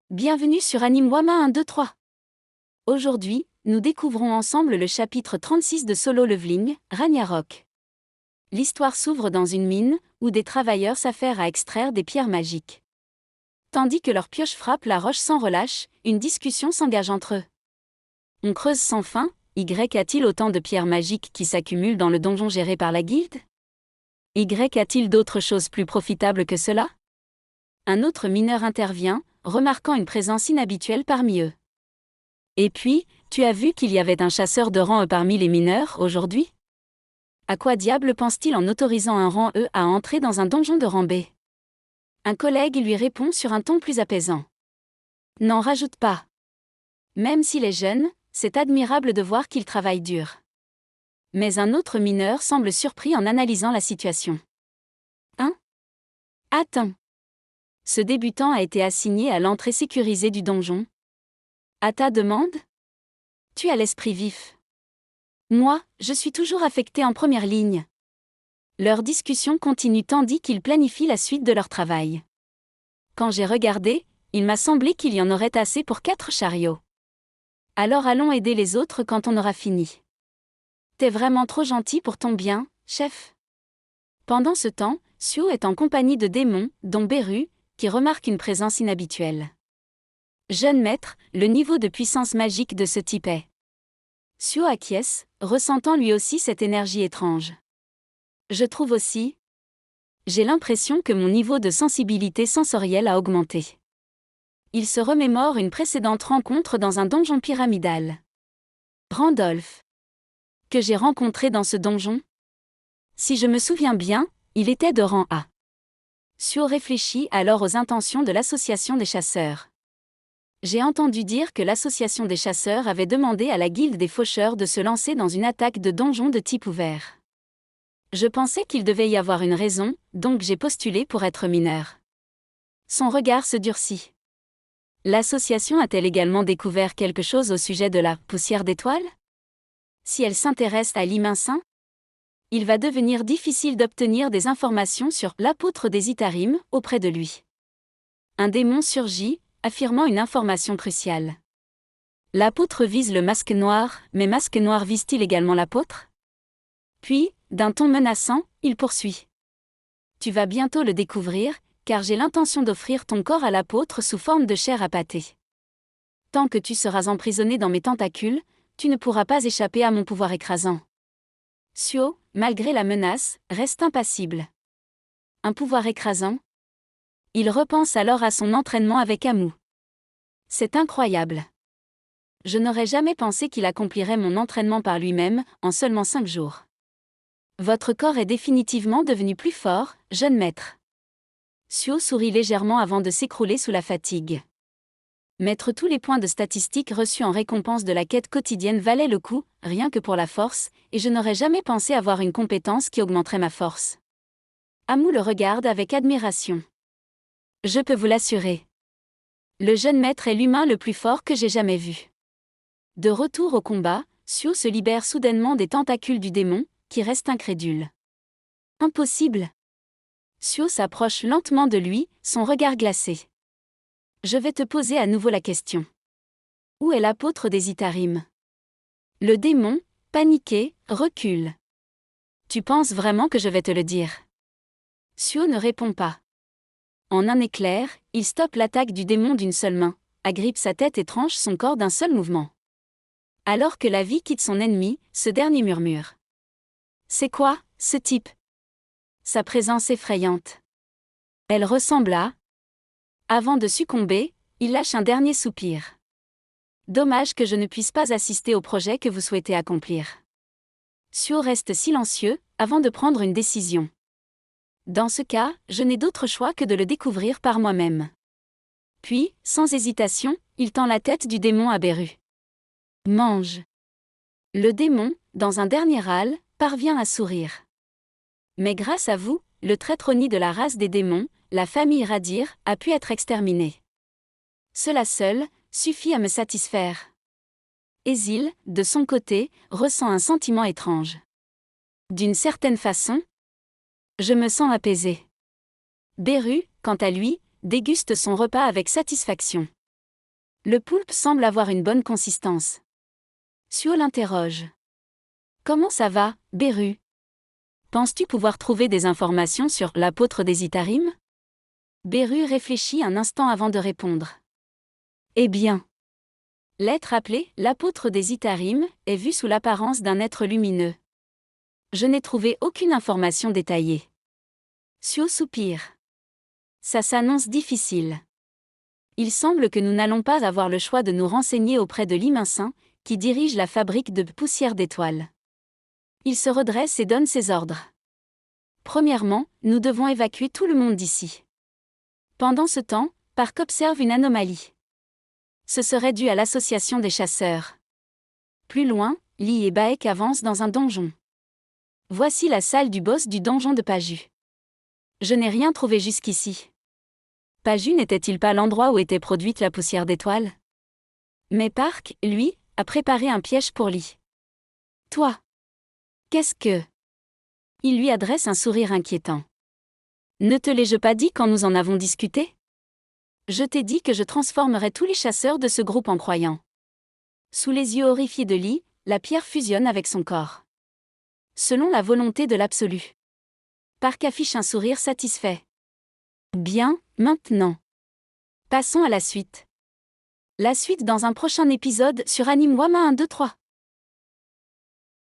Bienvenue sur Anime Wama 1, 2, 3. Aujourd'hui, nous découvrons ensemble le chapitre 36 de Solo Leveling, Ragnarok. L'histoire s'ouvre dans une mine, où des travailleurs s'affairent à extraire des pierres magiques. Tandis que leurs pioches frappent la roche sans relâche, une discussion s'engage entre eux. On creuse sans fin, Y a-t-il autant de pierres magiques qui s'accumulent dans le donjon géré par la guilde? Y a-t-il d'autres choses plus profitables que cela? Un autre mineur intervient, remarquant une présence inhabituelle parmi eux. Et puis, tu as vu qu'il y avait un chasseur de rang E parmi les mineurs aujourd'hui? À quoi diable pense-t-il en autorisant un rang E à entrer dans un donjon de rang B? Un collègue lui répond sur un ton plus apaisant. N'en rajoute pas. Même s'il est jeune, c'est admirable de voir qu'il travaille dur. Mais un autre mineur semble surpris en analysant la situation. Hein? Attends. Ce débutant a été assigné à l'entrée sécurisée du donjon. À ta demande? Tu as l'esprit vif. Moi, je suis toujours affecté en première ligne. Leur discussion continue tandis qu'ils planifient la suite de leur travail. Quand j'ai regardé, il m'a semblé qu'il y en aurait assez pour 4 chariots. Alors allons aider les autres quand on aura fini. T'es vraiment trop gentil pour ton bien, chef. Pendant ce temps, Suo est en compagnie de démons, dont Beru, qui remarque une présence inhabituelle. Jeune maître, le niveau de puissance magique de ce type est. Suo acquiesce, ressentant lui aussi cette énergie étrange. Je trouve aussi. J'ai l'impression que mon niveau de sensibilité sensorielle a augmenté. Il se remémore une précédente rencontre dans un donjon pyramidal. Randolph. Que j'ai rencontré dans ce donjon? Si je me souviens bien, il était de rang A. Suo réfléchit alors aux intentions de l'association des chasseurs. J'ai entendu dire que l'association des chasseurs avait demandé à la guilde des faucheurs de se lancer dans une attaque de donjon de type ouvert. Je pensais qu'il devait y avoir une raison, donc j'ai postulé pour être mineur. Son regard se durcit. L'association a-t-elle également découvert quelque chose au sujet de la poussière d'étoiles? Si elle s'intéresse à l'Iminsin, il va devenir difficile d'obtenir des informations sur l'apôtre des Itarim auprès de lui. Un démon surgit, affirmant une information cruciale. L'apôtre vise le masque noir, mais masque noir vise-t-il également l'apôtre? Puis, d'un ton menaçant, il poursuit. Tu vas bientôt le découvrir, car j'ai l'intention d'offrir ton corps à l'apôtre sous forme de chair à pâté. Tant que tu seras emprisonné dans mes tentacules, tu ne pourras pas échapper à mon pouvoir écrasant. Suo, malgré la menace, reste impassible. Un pouvoir écrasant? Il repense alors à son entraînement avec Amu. C'est incroyable. Je n'aurais jamais pensé qu'il accomplirait mon entraînement par lui-même, en seulement 5 jours. Votre corps est définitivement devenu plus fort, jeune maître. Suo sourit légèrement avant de s'écrouler sous la fatigue. Mettre tous les points de statistiques reçus en récompense de la quête quotidienne valait le coup, rien que pour la force, et je n'aurais jamais pensé avoir une compétence qui augmenterait ma force. Amu le regarde avec admiration. Je peux vous l'assurer. Le jeune maître est l'humain le plus fort que j'ai jamais vu. De retour au combat, Suo se libère soudainement des tentacules du démon, qui reste incrédule. Impossible. Suo s'approche lentement de lui, son regard glacé. Je vais te poser à nouveau la question. Où est l'apôtre des Itarim? Le démon, paniqué, recule. Tu penses vraiment que je vais te le dire? Suo ne répond pas. En un éclair, il stoppe l'attaque du démon d'une seule main, agrippe sa tête et tranche son corps d'un seul mouvement. Alors que la vie quitte son ennemi, ce dernier murmure. C'est quoi, ce type? Sa présence effrayante. Elle ressemble à... Avant de succomber, il lâche un dernier soupir. Dommage que je ne puisse pas assister au projet que vous souhaitez accomplir. Suo reste silencieux, avant de prendre une décision. Dans ce cas, je n'ai d'autre choix que de le découvrir par moi-même. Puis, sans hésitation, il tend la tête du démon à Beru. Mange. Le démon, dans un dernier râle, parvient à sourire. Mais grâce à vous, le traître Oni de la race des démons, la famille Radir, a pu être exterminée. Cela seul suffit à me satisfaire. Ésil, de son côté, ressent un sentiment étrange. D'une certaine façon, je me sens apaisé. Beru, quant à lui, déguste son repas avec satisfaction. Le poulpe semble avoir une bonne consistance. Suo l'interroge. Comment ça va, Beru? Penses-tu pouvoir trouver des informations sur l'apôtre des Itarim? Beru réfléchit un instant avant de répondre. Eh bien. L'être appelé l'apôtre des Itarim est vu sous l'apparence d'un être lumineux. Je n'ai trouvé aucune information détaillée. Suo soupire. Ça s'annonce difficile. Il semble que nous n'allons pas avoir le choix de nous renseigner auprès de l'Iminsin, qui dirige la fabrique de poussière d'étoiles. Il se redresse et donne ses ordres. Premièrement, nous devons évacuer tout le monde d'ici. Pendant ce temps, Park observe une anomalie. Ce serait dû à l'association des chasseurs. Plus loin, Lee et Baek avancent dans un donjon. Voici la salle du boss du donjon de Paju. Je n'ai rien trouvé jusqu'ici. Paju n'était-il pas l'endroit où était produite la poussière d'étoiles? Mais Park, lui, a préparé un piège pour Lee. Toi. Qu'est-ce que... Il lui adresse un sourire inquiétant. Ne te l'ai-je pas dit quand nous en avons discuté? Je t'ai dit que je transformerais tous les chasseurs de ce groupe en croyants. Sous les yeux horrifiés de Lee, la pierre fusionne avec son corps. Selon la volonté de l'absolu. Park affiche un sourire satisfait. Bien, maintenant. Passons à la suite. La suite dans un prochain épisode sur Anime Wama 1, 2, 3.